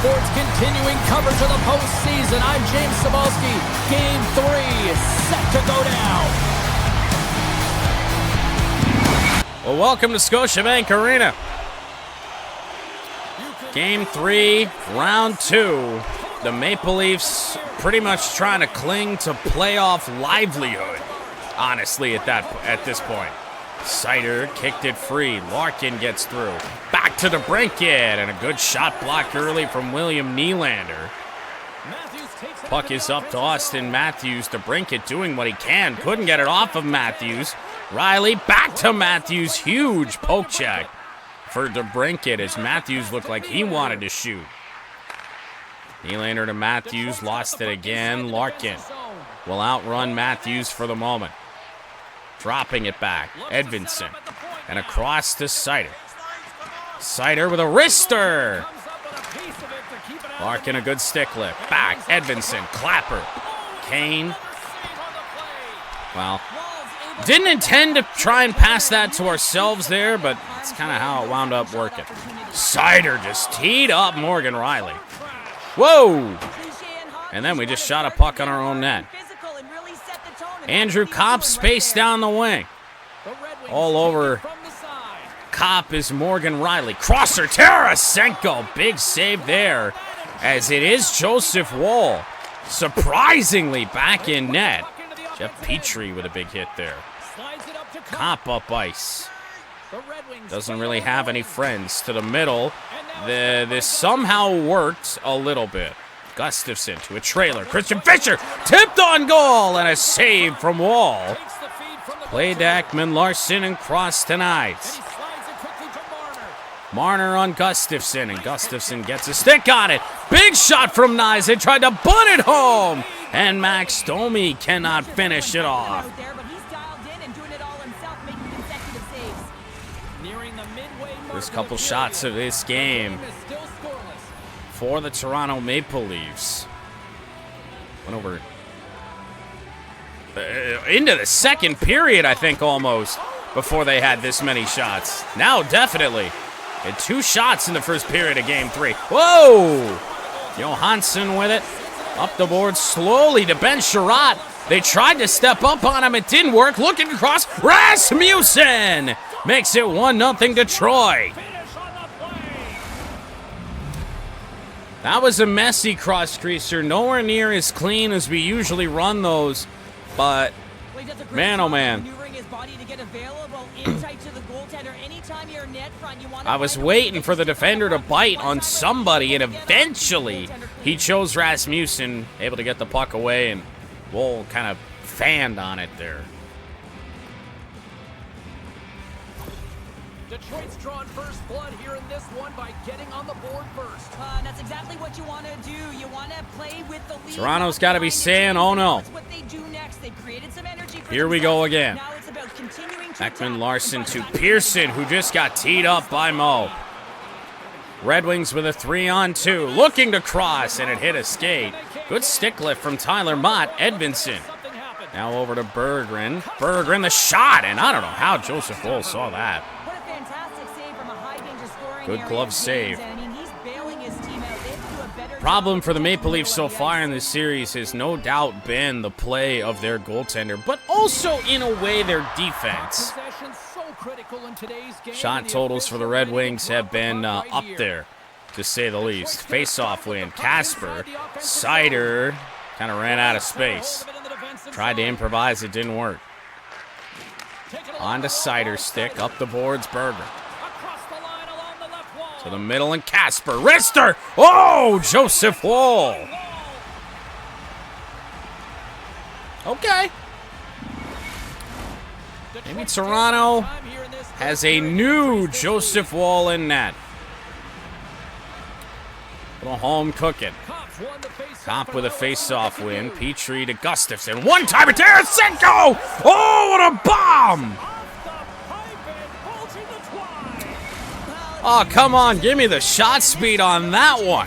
Sports continuing coverage of the postseason. I'm James Cebulski. Game 3 set to go down. Well, welcome to Scotiabank Arena. Game 3, round 2. The Maple Leafs pretty much trying to cling to playoff livelihood, honestly, at this point. Seider kicked it free. Larkin gets through. Back to DeBrincat, and a good shot blocked early from William Nylander. Puck is up to Austin Matthews. DeBrincat doing what he can. Couldn't get it off of Matthews. Riley back to Matthews. Huge poke check for DeBrincat as Matthews looked like he wanted to shoot. Nylander to Matthews. Lost it again. Larkin will outrun Matthews for the moment. Dropping it back. Edvinsson. And across to Seider. Seider with a wrister. Larkin a good stick lift. Back. Edvinsson. Clapper. Kane. Well, didn't intend to try and pass that to ourselves there, but it's kind of how it wound up working. Seider just teed up Morgan Riley. Whoa! And then we just shot a puck on our own net. Andrew Kopp spaced down the wing. All over Kopp is Morgan Riley. Crosser, Tarasenko. Big save there, as it is Joseph Woll. Surprisingly back in net. Jeff Petrie with a big hit there. Kopp up ice. Doesn't really have any friends. To the middle. This somehow worked a little bit. Gustafsson to a trailer. Christian Fischer tipped on goal, and a save from Wall. Played to Ekman Larsson and crossed to Knights. Marner on Gustafsson, and Gustafsson gets a stick on it. Big shot from Knights. They tried to bunt it home, and Max Domi cannot finish it off. First couple shots of this game for the Toronto Maple Leafs. Went over into the second period, I think, almost, before they had this many shots. Now, definitely. Had 2 shots in the first period of Game 3. Whoa! Johansson with it. Up the board slowly to Ben Sherratt. They tried to step up on him. It didn't work. Looking across. Rasmussen makes it 1-0 Detroit. That was a messy cross-creaser. Nowhere near as clean as we usually run those. But, man, oh, man. I was waiting for the defender to bite on somebody, and eventually he chose Rasmussen, able to get the puck away, and Woll kind of fanned on it there. Detroit's drawn first blood here in this one by getting on the board first. That's exactly what you want to do. You want to play with the lead. Toronto's got to be saying, oh no. Here we go again. Ekman Larsson to Pearson, who just got teed up by Mo. Red Wings with a 3-on-2. Looking to cross, and it hit a skate. Good stick lift from Tyler Mott. Edvinsson. Now over to Berggren. Berggren the shot, and I don't know how Joseph Woll saw that. Good glove save. Problem for the Maple Leafs so far in this series has no doubt been the play of their goaltender, but also, in a way, their defense. Shot totals for the Red Wings have been up there, to say the least. Face-off win. Kasper. Seider kind of ran out of space. Tried to improvise. It didn't work. On to Seider's stick. Up the boards. Berggren. To the middle, and Kasper. Wrister! Oh, Joseph Woll. Okay. Maybe Toronto has a new Joseph Woll in net. Little home cooking. Kopp with a face-off win. Petrie to Gustafsson. One-timer, Tarasenko! Oh, what a bomb! Oh, come on. Give me the shot speed on that one.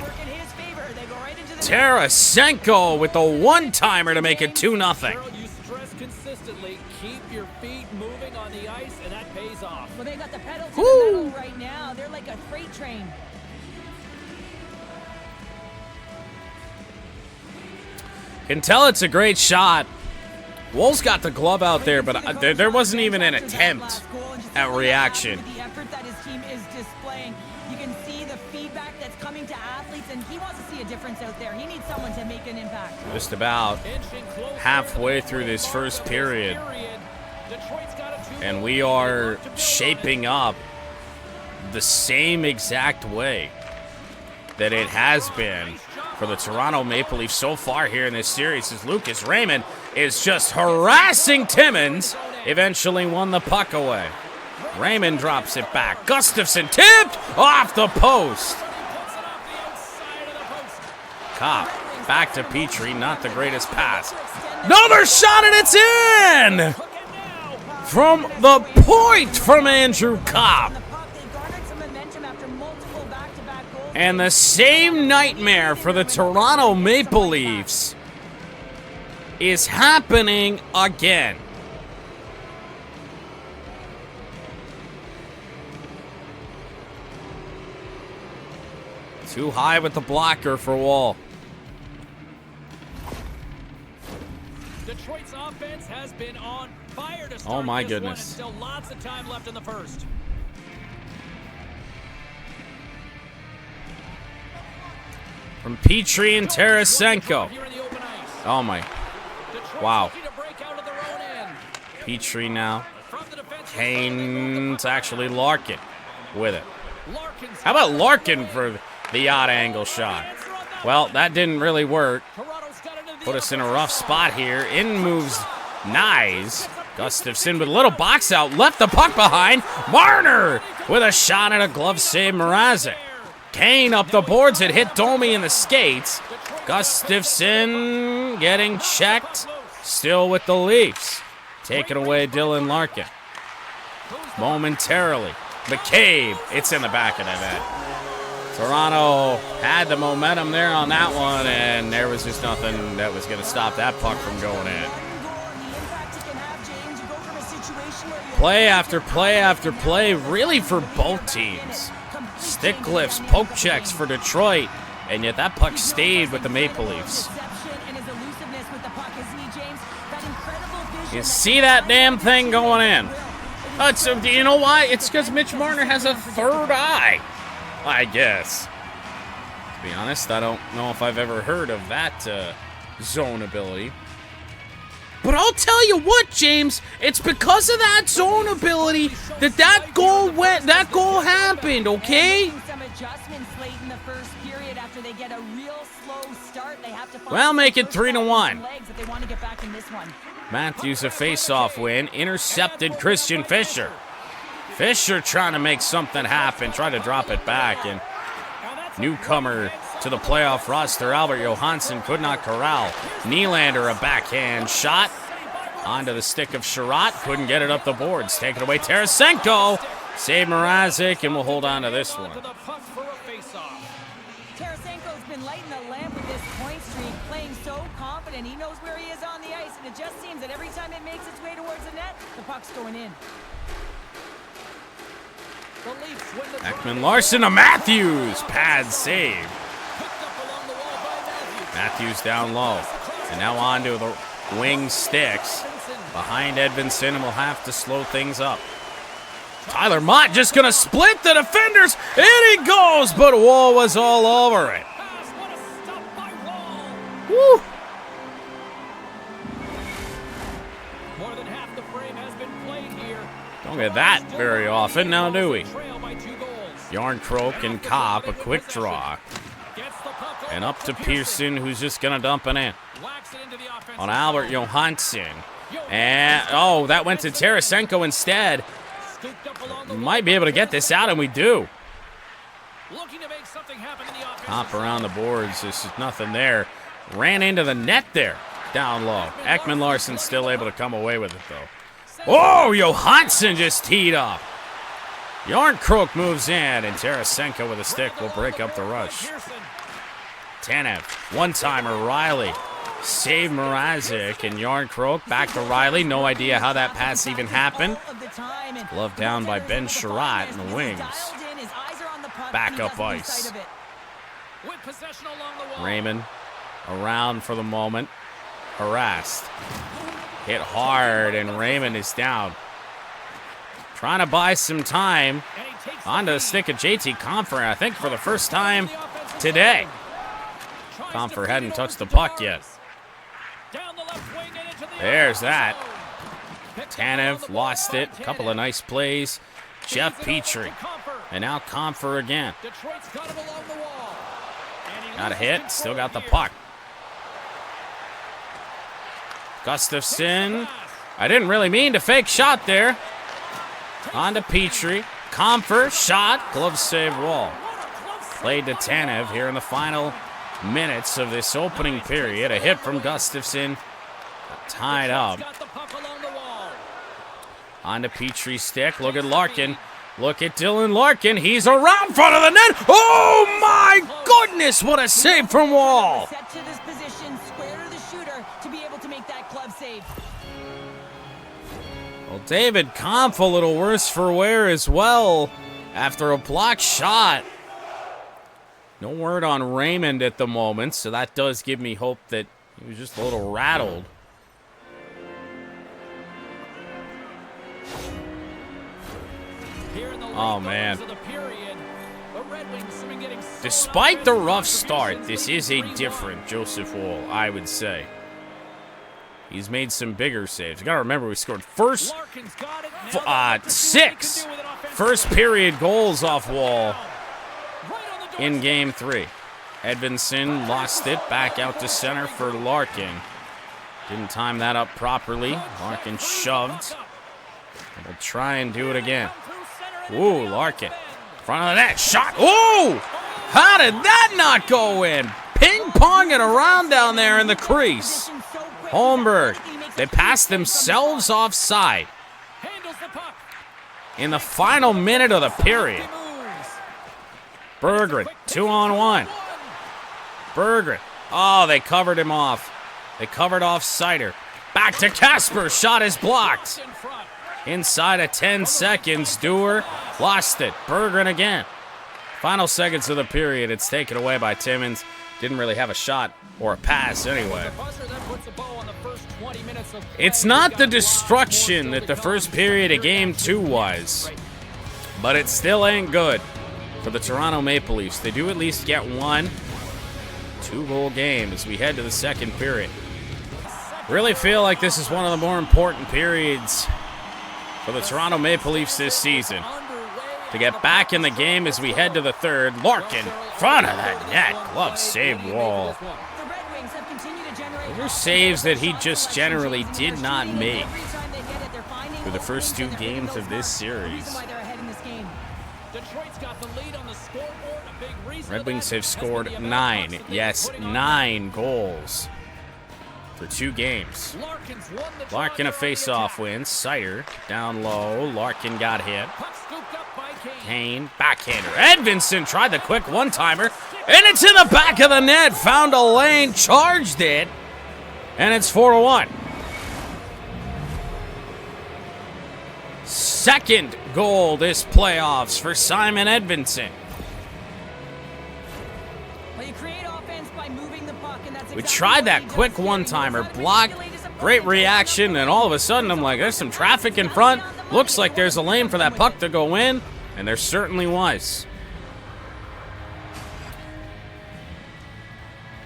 Tarasenko with the one-timer to make it 2-0. You stress consistently, keep your feet moving on the ice, and that pays off. Well, they got the pedal to the metal right now. They're like a freight train. Can tell it's a great shot. Wolves got the glove out there, but there wasn't even an attempt at reaction. The effort that his team is displaying. You can see the feedback that's coming to athletes, and he wants to see a difference out there. He needs someone to make an impact. Just about halfway through this first period, and we are shaping up the same exact way that it has been for the Toronto Maple Leafs so far here in this series, as Lucas Raymond is just harassing Timmins, eventually won the puck away. Raymond drops it back. Gustafsson tipped off the post. Copp back to Petrie, not the greatest pass. Another shot and it's in! From the point from Andrew Copp. And the same nightmare for the Toronto Maple Leafs is happening again. Too high with the blocker for Wall. Detroit's offense has been on fire to start. Oh my this goodness. One, and still lots of time left in the first. From Petrie and Tarasenko. Oh my. Wow. Petrie now. Kane to actually Larkin with it. How about Larkin for the odd angle shot? Well, that didn't really work. Put us in a rough spot here. In moves Nyes. Gustafsson with a little box out. Left the puck behind. Marner with a shot and a glove save. Mrazek. Kane up the boards. It hit Domi in the skates. Gustafsson getting checked. Still with the Leafs. Taking away Dylan Larkin. Momentarily. McCabe. It's in the back of the net. Toronto had the momentum there on that one, and there was just nothing that was going to stop that puck from going in. Play after play after play, really for both teams. Stick lifts, poke checks for Detroit, and yet that puck stayed with the Maple Leafs. You see that damn thing going in. You know why? It's because Mitch Marner has a third eye, I guess. To be honest, I don't know if I've ever heard of that zone ability. But I'll tell you what, James, it's because of that zone ability that goal happened, okay? Well, make it 3-1. Matthews a face-off win, intercepted Christian Fischer. Fischer trying to make something happen, trying to drop it back, and newcomer to the playoff roster, Albert Johansson, could not corral. Nylander, a backhand shot onto the stick of Sherratt, couldn't get it up the boards. Taken away, Tarasenko. Save Mrazek, and we'll hold on to this one. Tarasenko's been lighting the lamp with this point streak, playing so confident. He knows where he is on the ice, and it just seems that every time it makes its way towards the net, the puck's going in. Ekman Larson to Matthews. Pad save. Matthews down low. And now on to the wing sticks. Behind Edvinsson, and we'll have to slow things up. Tyler Mott just going to split the defenders. In he goes, but Wall was all over it. Woo! More than half the frame has been played here. Don't get that very often, now do we? Yarncroke and Copp, a quick draw. And up to Pearson, who's just going to dump it in. On Albert Johansson. And, oh, that went to Tarasenko instead. Might be able to get this out, and we do. Hop around the boards. There's nothing there. Ran into the net there. Down low. Ekman Larson still able to come away with it, though. Oh, Johansson just teed up. Yarncroke moves in, and Tarasenko with a stick will break up the rush. Tanev, one-timer, Riley. Save Mrazek, and Yarncroke back to Riley. No idea how that pass even happened. Glove down by Ben Sherratt in the wings. Back up ice. Raymond around for the moment. harassed. Hit hard, and Raymond is down. Trying to buy some time. Onto the stick of JT Compher, I think for the first time today. Compher hadn't touched the puck yet. There's that. Tanev lost it. A couple of nice plays. Jeff Petrie. And now Compher again. Got a hit. Still got the puck. Gustafson. I didn't really mean to fake shot there. On to Petrie. Compher. Shot. Glove save Wall. Played to Tanev here in the final minutes of this opening period. A hit from Gustafson. Tied up. On to Petrie's stick. Look at Larkin. Look at Dylan Larkin. He's around front of the net. Oh my goodness! What a save from Wall. Set to this position, square to the shooter to be able to make that glove save. Well, David Kampf a little worse for wear as well after a blocked shot. No word on Raymond at the moment, so that does give me hope that he was just a little rattled. Oh, man. Despite the rough start, this is a different Joseph Woll, I would say. He's made some bigger saves. You got to remember, we scored six first-period goals off Woll in Game 3. Edvinson lost it back out to center for Larkin. Didn't time that up properly. Larkin shoved. We'll try and do it again. Ooh, Larkin. Front of the net. Shot. Ooh! How did that not go in? Ping-ponging around down there in the crease. Holmberg. They passed themselves offside. In the final minute of the period. Berggren. 2-on-1. Berggren. Oh, they covered him off. They covered off Sider. Back to Kasper. Shot is blocked. Inside of 10 seconds, Dewar lost it. Berggren again. Final seconds of the period. It's taken away by Timmins. Didn't really have a shot or a pass anyway. It's not the destruction that the first period of Game 2 was, but it still ain't good for the Toronto Maple Leafs. They do at least get one 2-goal game as we head to the second period. Really feel like this is one of the more important periods for the Toronto Maple Leafs this season. To get back in the game as we head to the third. Larkin, front of that net. Glove save Wall. Those are saves that he just generally did not make for the first 2 games of this series. Red Wings have scored 9. Yes, 9 goals for 2 games. Larkin a face-off win. Sider down low. Larkin got hit. Kane, backhander. Edvinson tried the quick one-timer, and it's in the back of the net. Found a lane, charged it, and it's 4-1. Second goal this playoffs for Simon Edvinson. We tried that quick one-timer, blocked, great reaction, and all of a sudden I'm like, there's some traffic in front. Looks like there's a lane for that puck to go in, and there certainly was.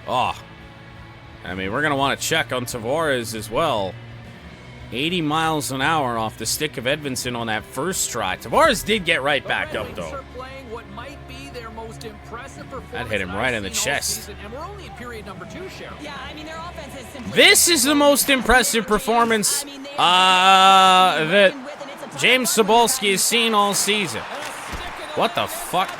Oh, I mean, we're going to want to check on Tavares as well. 80 miles an hour off the stick of Edvinson on that first try. Tavares did get right back up, though. That hit him right in the chest. This is the most impressive performance that James Cebulski has seen all season. What the fuck?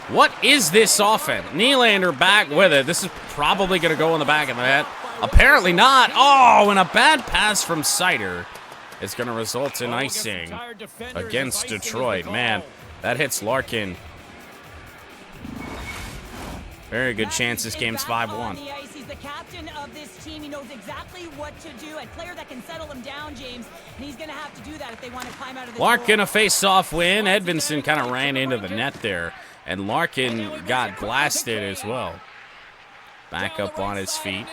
What is this offense? Nylander back with it. This is probably going to go in the back of the net. Apparently not. Oh, and a bad pass from Sider is going to result in icing against Detroit. Man, that hits Larkin. Very good chance this game's 5-1. He's the captain of this team. He knows exactly what to do. A player that can settle him down, James. And he's going to have to do that if they want to climb out of this. Larkin a face-off win. Edvinson kind of ran into the net there. And Larkin got blasted as well. Back up on his feet.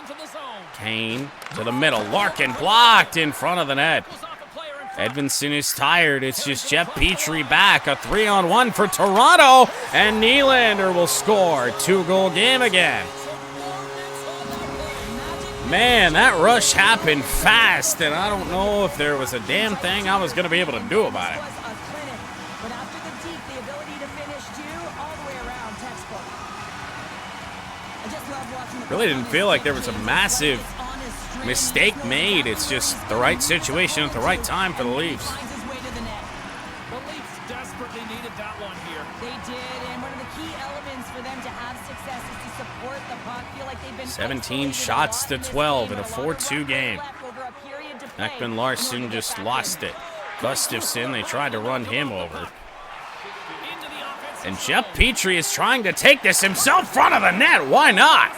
Kane to the middle. Larkin blocked in front of the net. Edvinsson is tired. It's just Jeff Petrie back. A 3-on-1 for Toronto. And Nylander will score. 2-goal game again. Man, that rush happened fast, and I don't know if there was a damn thing I was going to be able to do about it. Really didn't feel like there was a massive mistake made. It's just the right situation at the right time for the Leafs. The Leafs desperately needed that one here. They did, and one of the key elements for them to have success is to support the puck. Feel like they've been 17 shots to 12 in a 4-2 game. Ekman Larsson just lost it. Gustafsson, they tried to run him over. And Jeff Petrie is trying to take this himself front of the net. Why not?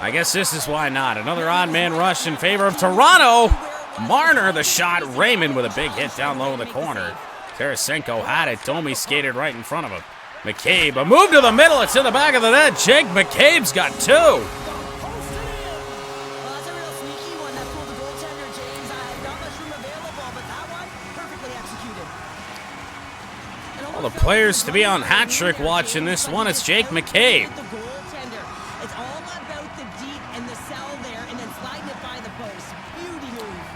I guess this is why not. Another odd man rush in favor of Toronto. Marner the shot. Raymond with a big hit down low in the corner. Tarasenko had it. Domi skated right in front of him. McCabe, a move to the middle. It's in the back of the net. Jake McCabe's got 2. All the players to be on hat trick watch in this one. It's Jake McCabe.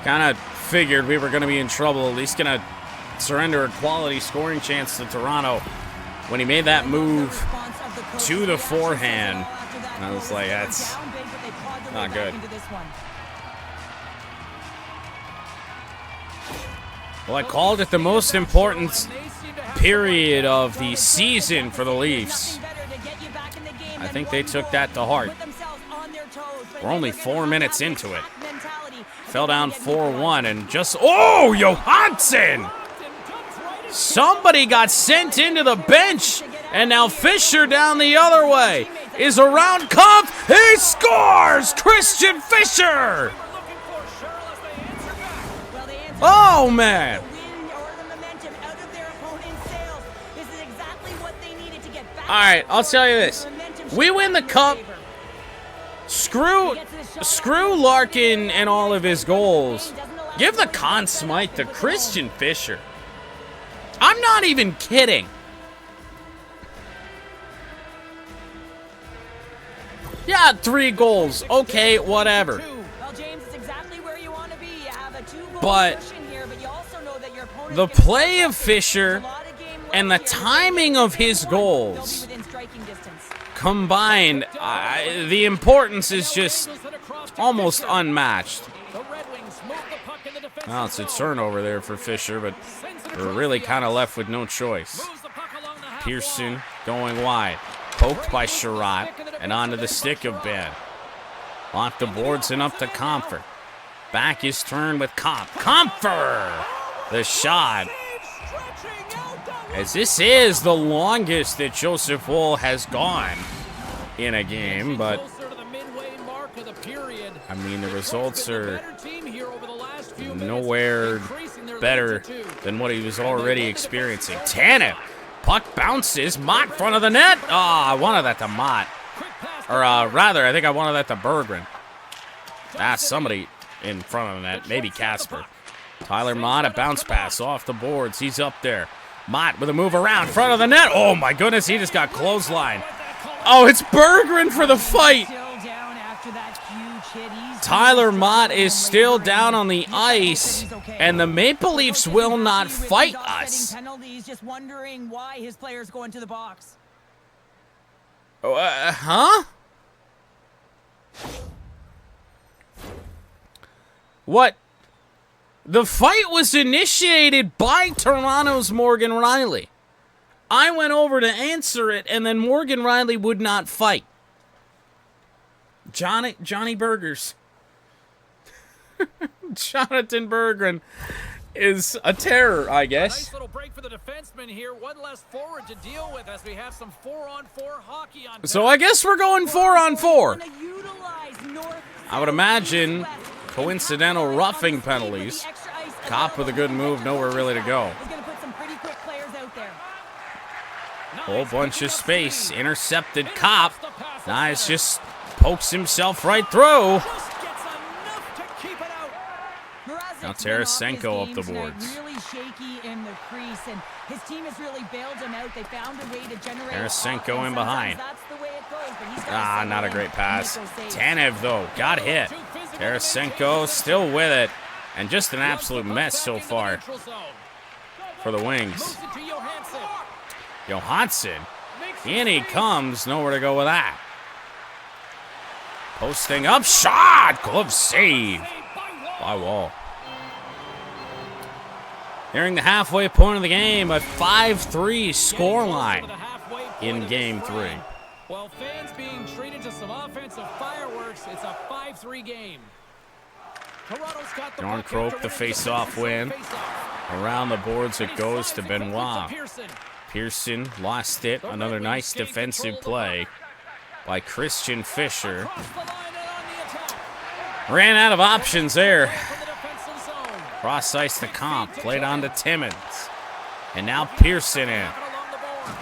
Kind of figured we were going to be in trouble. At least going to surrender a quality scoring chance to Toronto when he made that move to the forehand. And I was like, that's not good. Well, I called it the most important period of the season for the Leafs. I think they took that to heart. We're only 4 minutes into it. Fell down 4-1 and just... Oh, Johansson! Somebody got sent into the bench, and now Fisher down the other way is around Kampf. He scores! Christian Fischer! Oh, man! All right, I'll tell you this. We win the cup. Screw Larkin and all of his goals. Give the Conn Smythe to Christian Fischer. I'm not even kidding. Yeah, 3 goals. Okay, whatever. But the play of Fischer and the timing of his goals combined, the importance is just almost unmatched. Well, it's a turnover there for Fischer, but we're really kind of left with no choice. Pearson going wide. Poked by Sherratt and onto the stick of Ben. Off the boards and up to Comfort. Back is turned with Comfort! The shot. As this is the longest that Joseph Woll has gone in a game, but I mean, the results are nowhere better than what he was already experiencing. Tanev, puck bounces, Mott front of the net. I wanted that to Mott. Or rather, I think I wanted that to Berggren. Somebody in front of the net, maybe Casper. Tyler Mott, a bounce pass off the boards. He's up there. Mott with a move around, front of the net. Oh my goodness, he just got clothesline. Oh, it's Berggren for the fight. Tyler Mott is still down on the ice, and the Maple Leafs will not fight us. Just wondering why his players go into the box. Huh? What? The fight was initiated by Toronto's Morgan Rielly. I went over to answer it, and then Morgan Rielly would not fight. Johnny Burgers. Jonathan Berggren is a terror, I guess. Nice little break for the defenseman here. One less forward to deal with as we have some 4-on-4 hockey on. So I guess we're going 4-on-4. I would imagine coincidental roughing penalties. Cop with a good move, nowhere really to go. Whole bunch of space. Intercepted Cop. Nice, just pokes himself right through. Just gets enough to keep it out. Mrazek's Now been off Tarasenko his up game the tonight, boards. Really shaky in the crease, and his team has really bailed him out. They found a way to generate Tarasenko offense. in behind. Sometimes that's the way it goes, but he's gotta settle Not a in great and pass. make those saves. Tanev, though, got hit. Tarasenko still with it. And just an absolute mess so far for the Wings. Moves it to Johansson. Johansson, Makes in it he safe. comes. Nowhere to go with that. Posting up, shot, glove save Saved by by Wall. Nearing the halfway point of the game, a 5-3 scoreline in Game 3. While fans being treated to some offensive fireworks, it's a 5-3 game. Toronto's got the puck Croak, after the winning face-off win. face-off. Around the boards it goes to Slides it complete Benoit. to Pearson. Pearson lost it. Another nice defensive play by Christian Fisher. Across the line and on the attack. Ran out of options there. From the defensive zone. Cross ice to Comp. Played on to Timmins. And now Pearson in. Along the boards.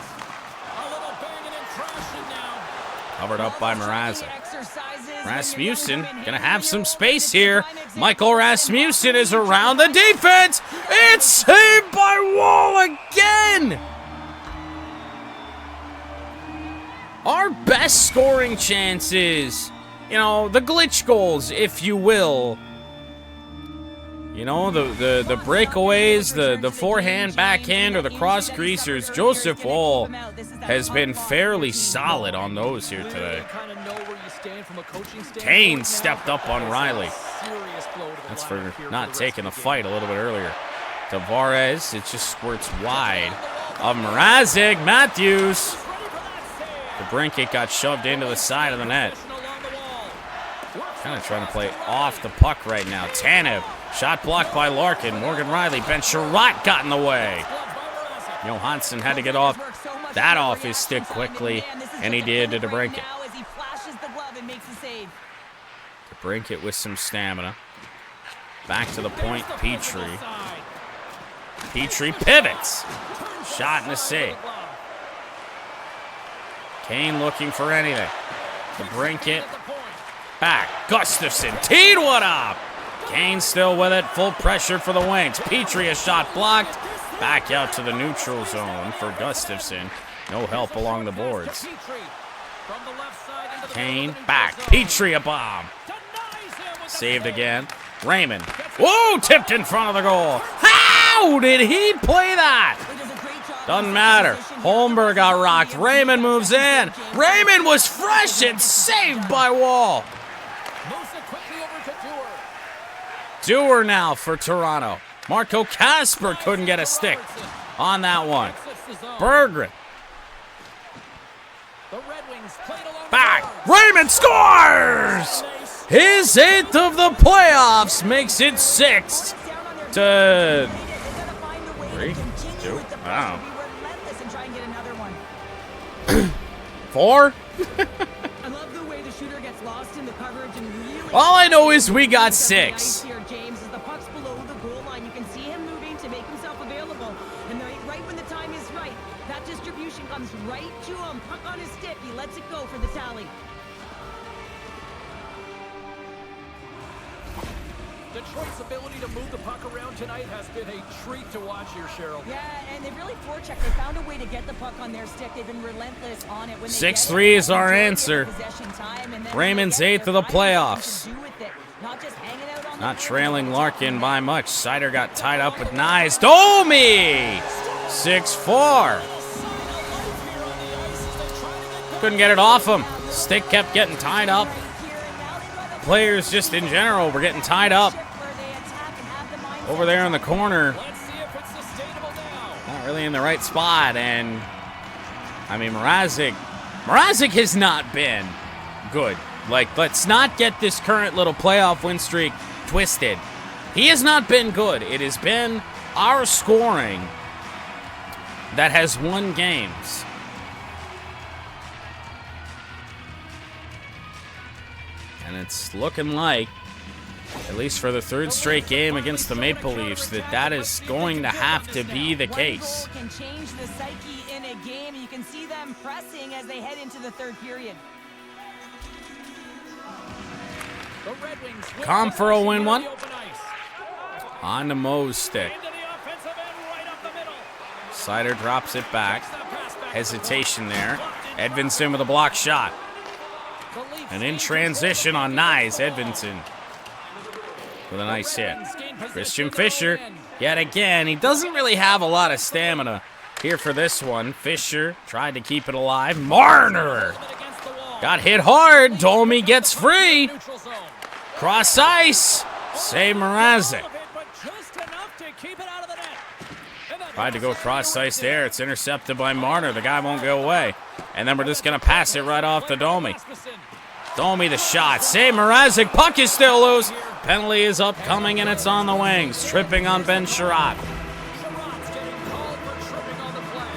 A little banging and crashing now. Covered up by Mrazek. Exercises when Rasmussen you're young, gonna when have you're some old, space it's a here. prime example. Michael Rasmussen is around the defense. It's saved by Wall again. Our best scoring chances, you know, the glitch goals, if you will. You know, the breakaways, the forehand, backhand, or the cross creasers. Joseph Wall has been fairly solid on those here today. Kind of know where you stand from a coaching standpoint Kane now. stepped up on Riley. Serious blow to the That's lineup for here not the rest taking the of fight a little bit earlier. Tavares, it just squirts wide of Mrazek. Matthews. The Brinket got shoved into the side of the net. Kind of trying to play off the puck right now. Tanev, shot blocked by Larkin. Morgan Riley, Ben Sherratt got in the way. Johansson had to get off that off his stick quickly, and he did to DeBrinket. DeBrinket with some stamina. Back to the point, Petrie. Petrie pivots. Shot and a save. Kane looking for anything. DeBrinket back. Gustafson teed one up. Kane still with it. Full pressure for the Wings. Petrie, a shot blocked. Back out to the neutral zone for Gustafson. No help along the boards. Kane back. Petrie, a bomb. Saved again. Raymond. Whoa, tipped in front of the goal. How did he play that? Doesn't matter. Holmberg got rocked. Raymond moves in. Raymond was fresh and saved by Wall. Dewar now for Toronto. Marco Kasper couldn't get a stick on that one. Berggren. Back. Raymond scores! His 8th of the playoffs makes it 6th to 3, 2, wow. 4? I love the way the shooter gets lost in the coverage and really. All I know is we got 6. Here, James, as the puck's below the goal line, you can see him moving to make himself available. And right when the time is right, that distribution comes right to him. Puck on his stick, he lets it go for the tally. Detroit's ability to move the puck around tonight has been a treat to watch here, Cheryl. Yeah, and they've really forechecked. They found a way to get the puck on their stick. They've been relentless on it. When 6-3 is our answer. Raymond's 8th of the playoffs. Not trailing Larkin by much. Sider got tied up with Nyes. Domi! 6-4. Couldn't get it off him. Stick kept getting tied up. Players just in general were getting tied up. Over there in the corner. Not really in the right spot. And, I mean, Mrazek has not been good. Like, let's not get this current little playoff win streak twisted. He has not been good. It has been our scoring that has won games. And it's looking like, at least for the 3rd straight game against the Maple Leafs, that is going to have to be the case. Can change the psyche in a game. You can see them pressing as they head into the 3rd period. The Red Wings Come for a win one. on the open ice. On the Moe's stick. Into the offensive end, right up the middle. Sider drops it back. That pass back. Hesitation there. Edvinsson with a block shot. The Leafs And in transition on Nyes, Edvinsson with a nice hit. Christian Fisher, yet again, he doesn't really have a lot of stamina here for this one. Fisher tried to keep it alive. Marner against the wall. got hit hard. Domi gets free. Neutral zone. Cross ice. Save Mrazek. But just enough to keep it out of the net. And that Tried to go cross ice there. It's intercepted by Marner. The guy won't go away. And then we're just going to pass it right off to Domi. Rasmussen. Domi the shot. Save Mrazek. Puck is still loose. Penalty is upcoming and it's on the wings. Tripping on Ben Sherratt. Sherratt's getting called for tripping on the play.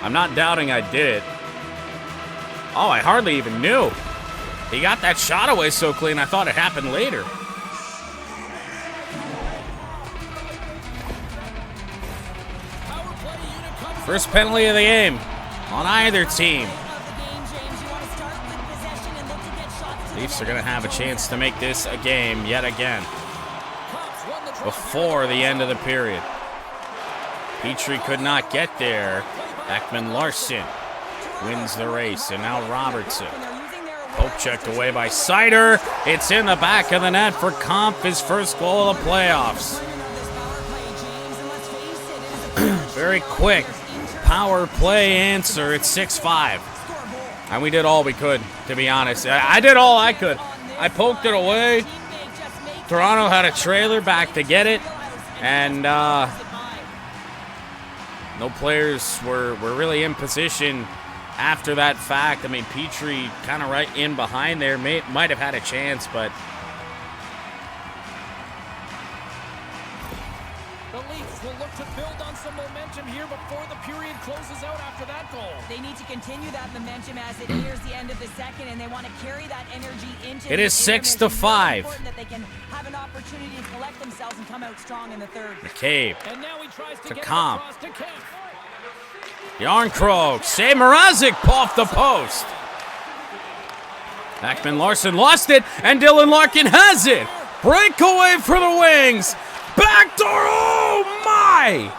I'm not doubting I did it. Oh, I hardly even knew. He got that shot away so clean, I thought it happened later. Power play unit comes First penalty of the game on either team. Leafs are going to have a chance to make this a game yet again Cops won the draw. before the end of the period. Petrie could not get there. Ekman Larson wins the race, and now Robertson. Poke checked away by Sider. It's in the back of the net for Kampf, his first goal of the playoffs. Very quick power play answer. It's 6-5. And we did all we could, to be honest. I did all I could. I poked it away. Toronto had a trailer back to get it. And no players were really in position after that fact. I mean, Petrie kind of right in behind there. Might have had a chance, but The Leafs will look to build on some momentum here before the period closes out after that goal. They need to continue that momentum as it nears the end of the second, and they want to carry that energy into It the is 6-5. intermission. It's important that they can have an opportunity to collect themselves and come out strong in the third. McCabe. And now he tries to To get it Kampf. across to Kemp. Yarncroke. Save Mrazek off the post. Ekman Larson lost it, and Dylan Larkin has it. Breakaway for the Wings. Backdoor. Oh, my.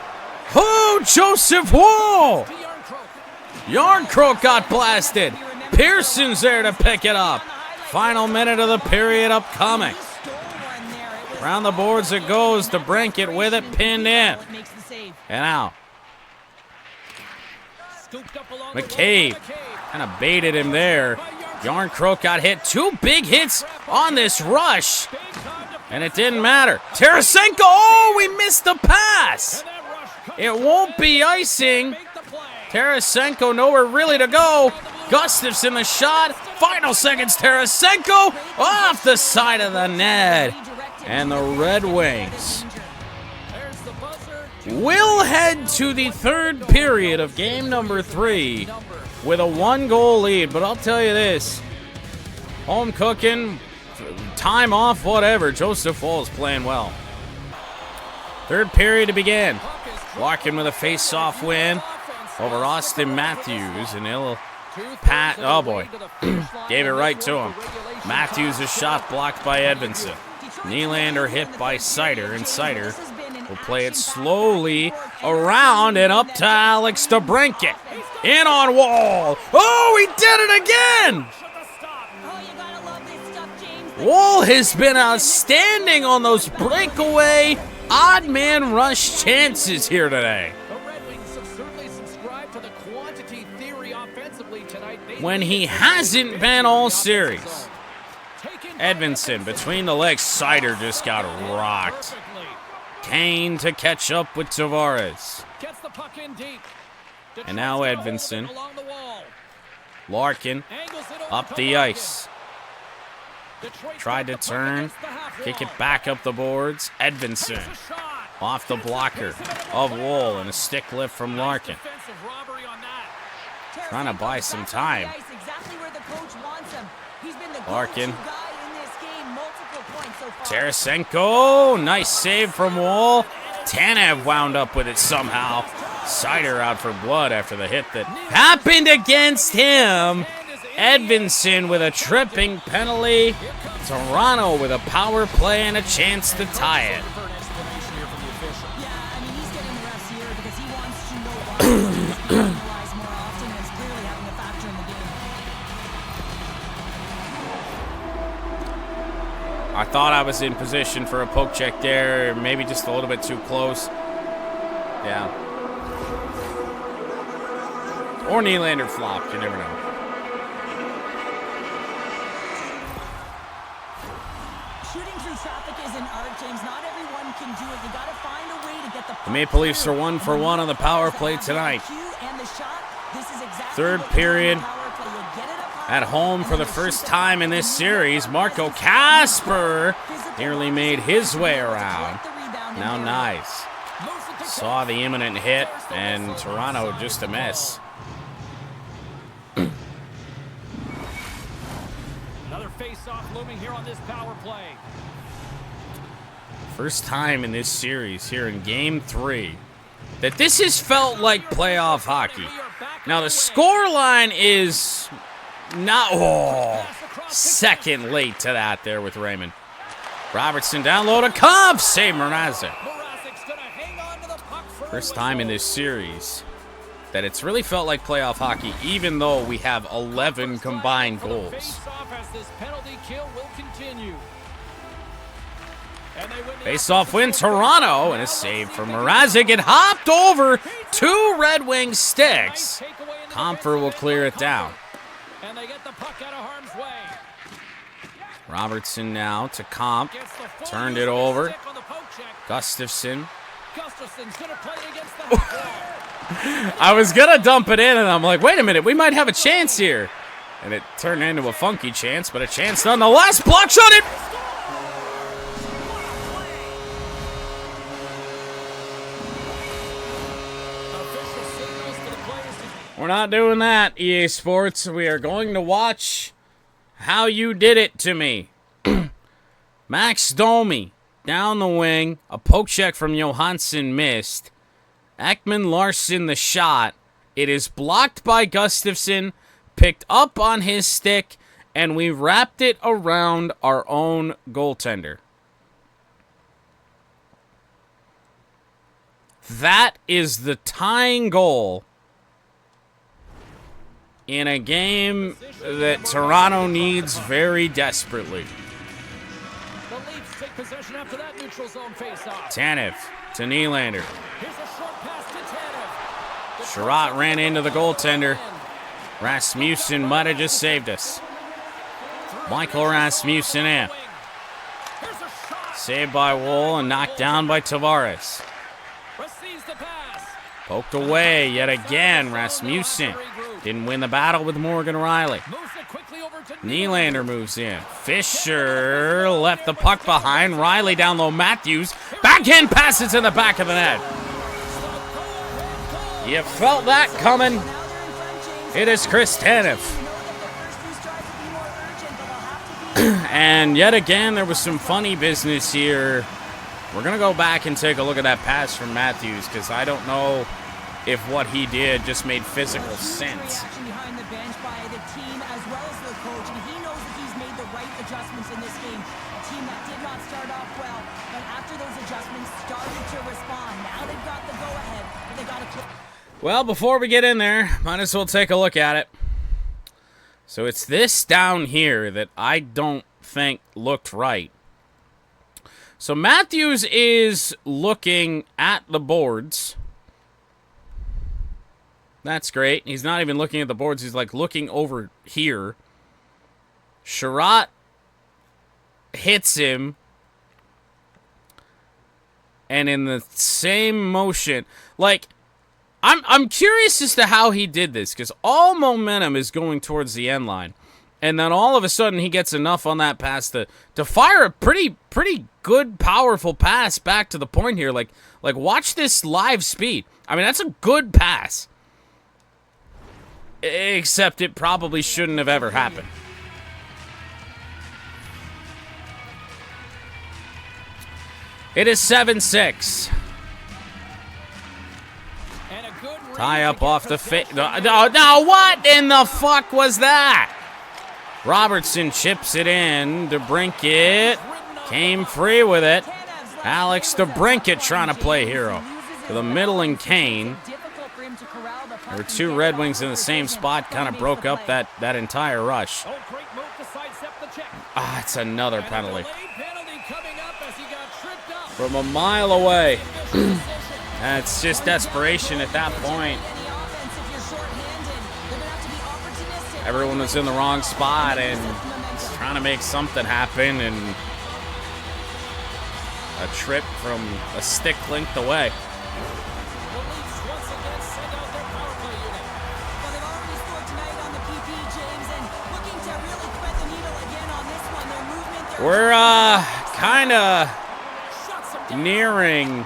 Oh, Joseph Wool. To Yarncroke. Yarncroke got blasted. Pearson's there to pick it up. Final minute of the period upcoming. Around the boards it goes to Brinkett with it pinned in. Makes the save. And out. Scooped up along the McCabe road by McCabe. kind of baited him there. Yarncroke got hit. 2 big hits on this rush. Big time to And it didn't matter. Tarasenko. Oh, we missed the pass. and that rush comes It won't be icing. make the play. Tarasenko nowhere really to go. Gustafson the shot. Final seconds. Tarasenko off the side of the net. And the Red Wings There's the buzzer. will head to the third period of game number 3 with a 1-goal lead. But I'll tell you this. Home cooking, time off, whatever. Joseph Wool's playing well. Third period to begin. Larkin with a face-off win over Austin Matthews, and he'll pat. Oh boy, gave it right to him. Matthews' a shot blocked by Edvinsson. Nylander hit by Sider, and Sider will play it slowly around and up to Alex DeBrincat. In on Wall. Oh, he did it again! Oh, you gotta love this stuff, James. Wall has been outstanding on those breakaway odd man rush chances here today. The Red Wings have certainly subscribed to the quantity theory offensively tonight. They When he hasn't been all series. Edvinsson between the legs. Sider just got rocked. perfectly. Kane to catch up with Tavares. Gets the puck in deep. And now Detroit's gonna Edvinsson. hold it along the wall. Larkin Angles it over up to the Larkin. ice. Detroit's Tried to got the puck turn. against the half Kick wall. it back up the boards. Edvinsson There's a shot. off the blocker of Wool and a stick lift from Larkin. Defensive robbery on that. Trying to buy some time. Exactly where the coach wants him. He's been the Larkin. go-to guy in this game, multiple points so far. Tarasenko, nice save from Wool. Tanev wound up with it somehow. Sider out for blood after the hit that happened against him. And is Edvinson with a tripping penalty. Toronto with a power play and a chance to tie it. Yeah, I mean, he's getting the refs here because he wants to know why he's being penalized more often, and it's clearly having a factor in the game. I thought I was in position for a poke check there, maybe just a little bit too close. Yeah. Or Nylander flopped, you never know. Shooting through traffic is an art, James. Not everyone can do it. You got to find a way to get the The Maple Leafs are 1 for 1 on the power play tonight. Third period at home for the first time in this series. Marco Kasper nearly made his way around. Now nice. Saw the imminent hit, and Toronto just a miss. Another face-off looming here on this power play. First time in this series here in Game 3 that this has felt like playoff hockey. Now the scoreline is not second late to that there with Raymond. Robertson down low to Cobb. Save Mrazek. First time in this series that it's really felt like playoff hockey, even though we have 11 combined goals. Face-off win, Toronto, and a save from Mrazek. It hopped over 2 Red Wing sticks. Comfer will clear it down. And they get the puck out of harm's way. Robertson now to Comp. Turned it over. Gustafsson. I was going to dump it in, and I'm like, wait a minute, we might have a chance here. And it turned into a funky chance, but a chance nonetheless. Block shot it! We're not doing that, EA Sports. We are going to watch how you did it to me. Max Domi down the wing. A poke check from Johansson missed. Ekman Larsson the shot. It is blocked by Gustafsson, picked up on his stick, and we wrapped it around our own goaltender. That is the tying goal in a game that Toronto needs very desperately. The Leafs take possession after that neutral zone face-off. Tanev to Nylander. Here's a short pass to Tanev. Sherratt ran into the goaltender. Rasmussen might have just saved us. Michael Rasmussen in. Saved by Woll and knocked down by Tavares. Receives the pass. Poked away yet again. Rasmussen didn't win the battle with Morgan Riley. Moves it quickly over to Nylander moves in. Fisher left the puck behind. Riley down low. Matthews. Backhand passes in the back of the net. You felt that coming. It is Chris Tanev. And yet again, there was some funny business here. We're going to go back and take a look at that pass from Matthews because I don't know if what he did just made physical sense. Behind the bench by the team as well as the coach, and he knows that he's made the right adjustments in this game. A team that did not start off well, but after those adjustments started to respond. Now they've got the go-ahead, but they got to. Well, before we get in there, might as well take a look at it. So it's this down here that I don't think looked right. So Matthews is looking at the boards. That's great. He's not even looking at the boards. He's like looking over here. Sherratt hits him. And in the same motion, like, I'm curious as to how he did this, because all momentum is going towards the end line. And then all of a sudden he gets enough on that pass to fire a pretty good, powerful pass back to the point here. Like watch this live speed. I mean, that's a good pass. Except it probably shouldn't have ever happened. It is 7-6. And a good Tie up off the face. No, what in the fuck was that? Robertson chips it in. DeBrincat came free with it. Alex DeBrincat trying to play hero. To the middle and Kane. There were two Red Wings in the same spot. Kind of broke up that entire rush. It's another penalty. From a mile away. It's just desperation at that point. Everyone was in the wrong spot and was trying to make something happen, and a trip from a stick length away. We're kind of nearing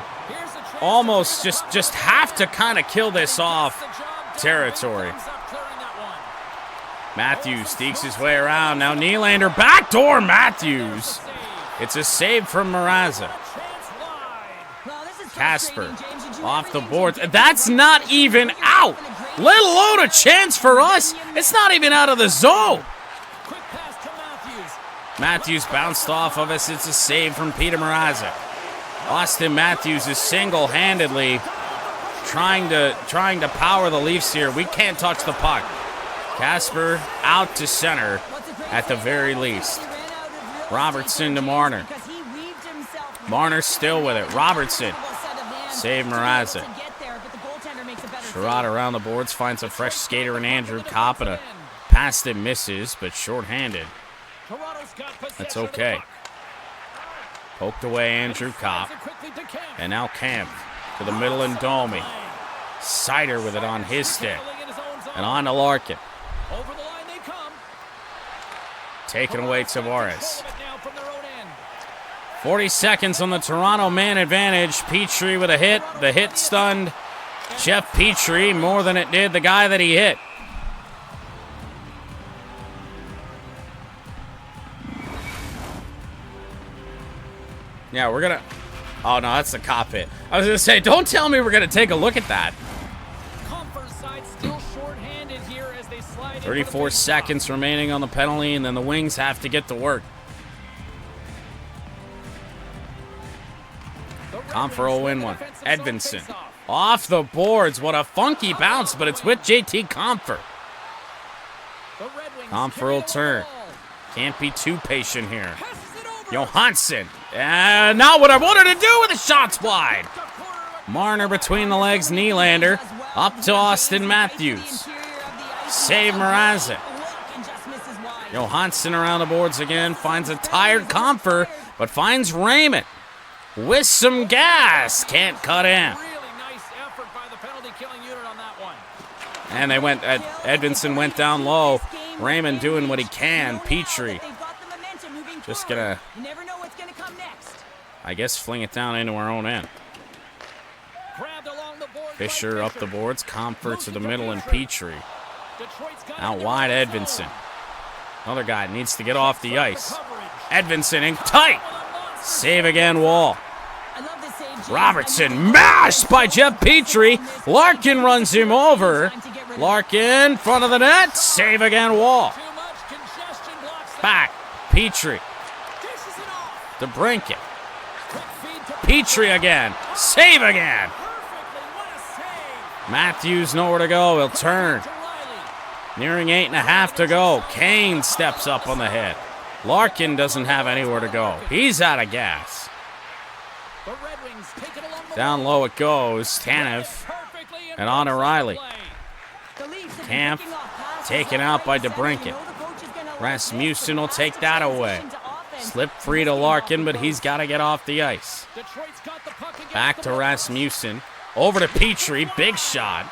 almost just have to kind of kill this off territory. Matthews sneaks his way around. Now Nylander, backdoor Matthews. It's a save from Mrazek. Casper off the board. That's not even out, let alone a chance for us. It's not even out of the zone. Matthews bounced off of us. It's a save from Petr Mrazek. Austin Matthews is single-handedly trying to power the Leafs here. We can't touch the puck. Casper out to center at the very least. Robertson to Marner. Marner still with it. Robertson. Save Mrazek. Sherrod around the boards, finds a fresh skater in Andrew Kopp, and a pass that misses, but shorthanded. That's okay. Poked away Andrew Kopp. And now Camp to the middle and Domi. Sider with it on his stick. And on to Larkin. Taken away Tavares. 40 seconds on the Toronto man advantage. Petrie with a hit. The hit stunned Jeff Petrie more than it did the guy that he hit. Yeah, we're going to... Oh, no, that's the Kopp hit. I was going to say, don't tell me we're going to take a look at that. 34 seconds remaining on the penalty, and then the Wings have to get to work. Compher will win one. Edvinsson off the boards. What a funky bounce, but it's with JT Compher. Compher will turn. Can't be too patient here. Johansson. And not what I wanted to do with the shots wide. Marner between the legs. Nylander up to Austin Matthews. Save Mrazek. Johansson around the boards again. Finds a tired Compher, but finds Raymond with some gas. Can't cut in. And they went. Edvinsson went down low. Raymond doing what he can. Petrie just gonna, I guess, fling it down into our own end. Fisher up the boards. Compher to the middle and Petrie. Out wide, Edvinsson. Another guy needs to get off the ice. Edvinsson in tight. Save again, Wall. Robertson mashed by Jeff Petrie. Larkin runs him over. Larkin, front of the net. Save again, Wall. Back, Petrie. DeBrincat. Petrie again. Save again. Matthews nowhere to go. He'll turn. Nearing 8.5 to go. Kane steps up on the hit. Larkin doesn't have anywhere to go. He's out of gas. Down low it goes. Tanev. And on to Riley. Camp taken out by DeBrincat. Rasmussen will take that away. Slip free to Larkin, but he's got to get off the ice. Back to Rasmussen. Over to Petrie. Big shot.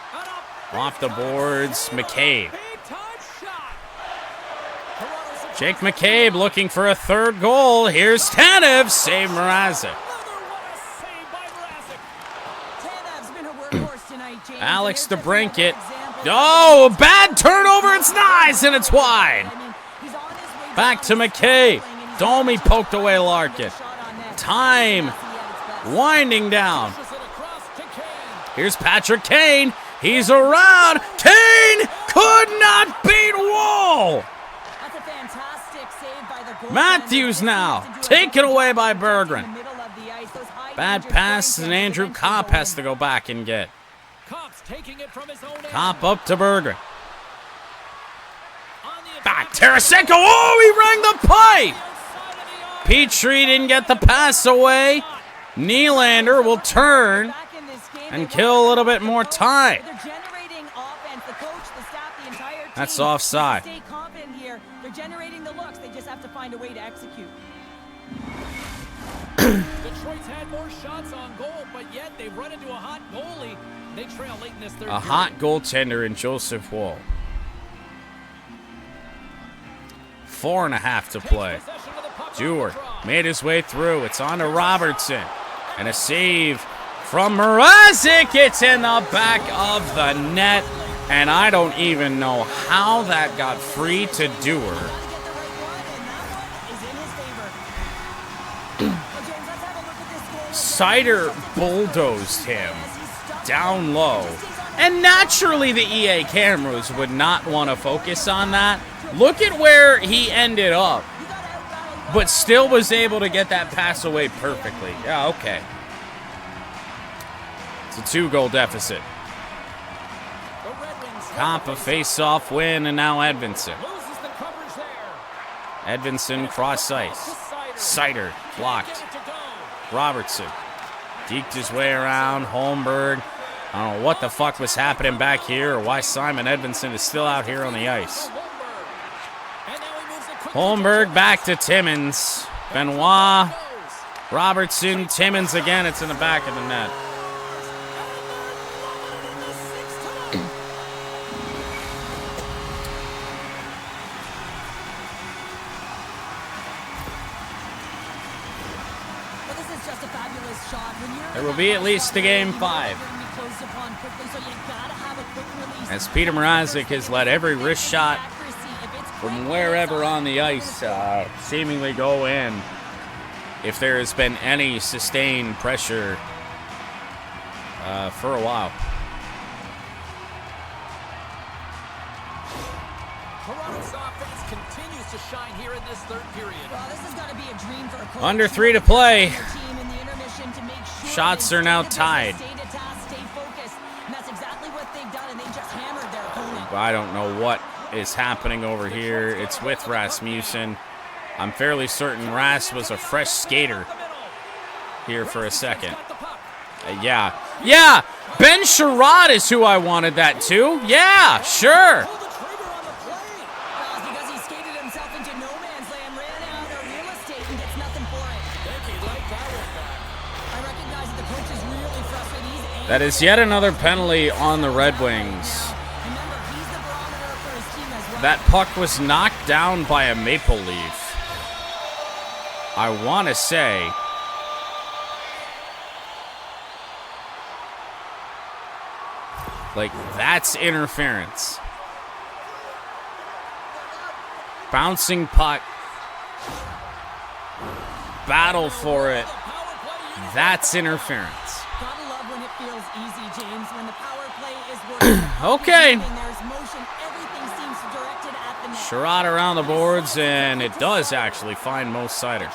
Off the boards, McCabe. Jake McCabe looking for a third goal. Here's Tanev. Save Mrazek. Alex DeBrincat. Oh, a bad turnover. It's nice, and it's wide. Back to McCabe. Domi poked away Larkin. Time winding down. Here's Patrick Kane. He's around. Kane could not beat Wall. That's a fantastic Matthews now, taken away by Berggren. Bad pass, and Andrew Kopp has to go back and get. Kopp up to Berggren. Back, Tarasenko, oh, he rang the pipe! Petrie didn't get the pass away. Nylander will turn and kill a little bit more time. That's offside. They're generating the looks. They just have to find a way to execute. Detroit's had more shots on goal, but yet they've run into a hot goalie. They trail late in this third period. Hot goaltender in Joseph Woll. 4.5 to play. Dewar made his way through. It's on to Robertson. And a save from Mrazek. It's in the back of the net. And I don't even know how that got free to Dewar. Seider bulldozed him down low. And naturally the EA cameras would not want to focus on that. Look at where he ended up, but still was able to get that pass away perfectly. Yeah, okay. It's a 2-goal deficit. Kopp a face-off win, and now Edvinsson. Edvinsson cross ice. Seider blocked. Robertson deked his way around. Holmberg. I don't know what the fuck was happening back here or why Simon Edvinsson is still out here on the ice. Holmberg back to Timmins. Benoit. Robertson. Timmins again. It's in the back of the net. There will be at least a game 5. As Petr Mrazek has let every wrist shot from wherever on the ice seemingly go in if there has been any sustained pressure for a while. Toronto's offense continues to shine here in this third period. Well, this is going to be a dream for a coach. Under 3 to play. Shots are now tied. I don't know what is happening over here. It's with Rasmussen. I'm fairly certain Ras was a fresh skater here for a second. Yeah. Ben Sherrod is who I wanted that too. Yeah, sure. That is yet another penalty on the Red Wings. That puck was knocked down by a maple leaf. I want to say. Like, that's interference. Bouncing puck. Battle for it. That's interference. Okay. Sherrod around the boards, and it does actually find Mo Seider.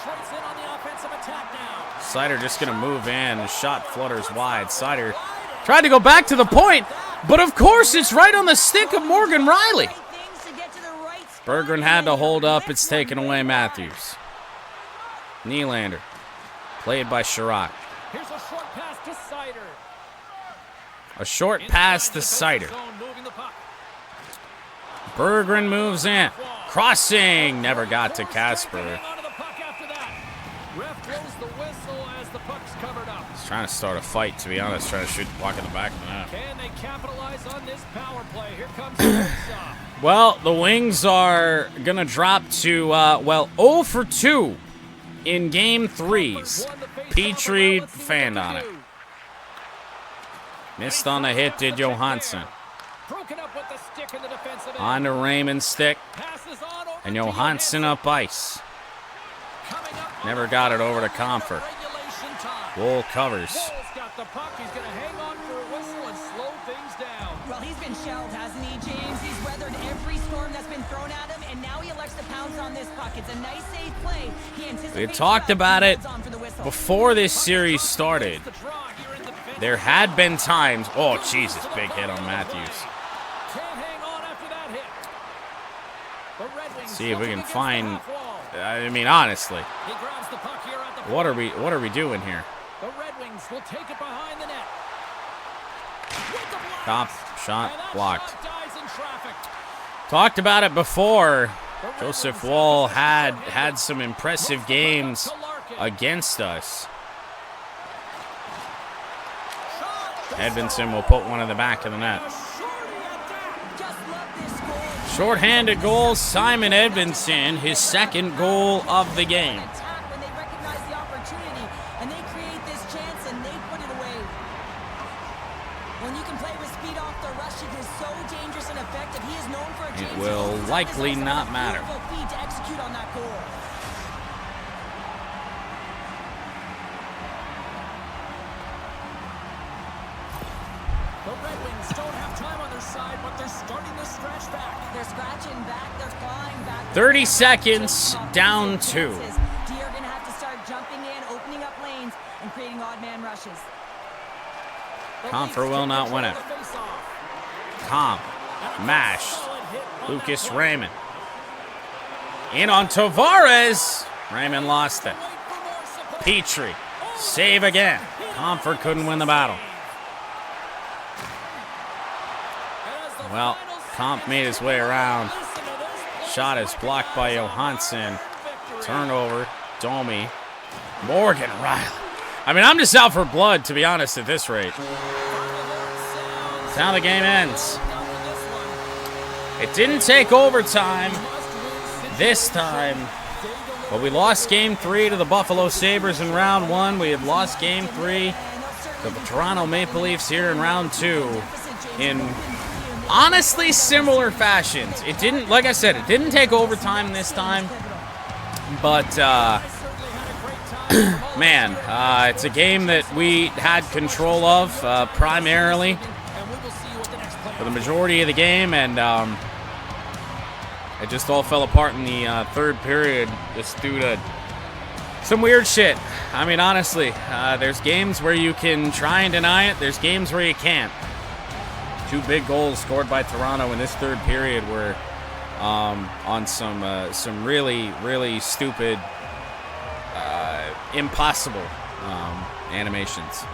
Seider just going to move in. The shot flutters wide. Seider tried to go back to the point, but of course it's right on the stick of Morgan Riley. Berggren had to hold up. It's taken away Matthews. Nylander. Played by Sherrod. Here's a short pass to Seider. A short pass to Seider. Berggren moves in. Crossing. Never got to Casper. He's trying to start a fight, to be honest. Trying to shoot the puck in the back of the net. Can they capitalize on this power play? Here comes Well, the Wings are going to drop to, 0 for 2 in Game 3s. Petrie fanned on it. Missed on the hit, did Johansson. On to Raymond's stick. And Johansson up ice. Never got it over to Comfort. Woll covers. he's been shelled, hasn't he, James? He's weathered every storm that's been thrown at him, and now he elects to pounce on this puck. It's a nice, safe play. He anticipates We had talked about it before this series started. There had been times. Oh, Jesus, big hit on Matthews. See if we can find. I mean, honestly, what are we doing here? The Red Wings will take it behind the net. Top shot blocked. Talked about it before. Joseph Woll had some impressive games against us. Edvinsson will put one in the back of the net. Short-handed goal, Simon Edvinsson, his second goal of the game. When they recognize the opportunity and they create this chance and they put it away. When you can play with speed off the rush, it is so dangerous and effective. He is known for It will likely not matter. feet to execute on that goal. The Red Wings don't have time on their side, but they're starting to stretch back. They're scratching back, they're clawing back. 30 seconds, down 2. You're going to have to start jumping in, opening up lanes, and creating odd man rushes. Comfer will not win it. Comp, mashed. Lucas Raymond. In on Tavares. Raymond lost it. Petrie, save again. Comfort couldn't win the battle. Well, Comp made his way around. Shot is blocked by Johansson. Turnover, Domi. Morgan Riley. I mean, I'm just out for blood, to be honest, at this rate. That's how the game ends. It didn't take overtime this time, but we lost Game 3 to the Buffalo Sabres in Round 1. We had lost Game 3 to the Toronto Maple Leafs here in Round 2 in honestly similar fashions. It didn't, like I said, it didn't take overtime this time, but man, it's a game that we had control of primarily for the majority of the game, and it just all fell apart in the third period just due to some weird shit. I mean, honestly, there's games where you can try and deny it. There's games where you can't. 2 big goals scored by Toronto in this third period were on some really, really stupid, impossible animations.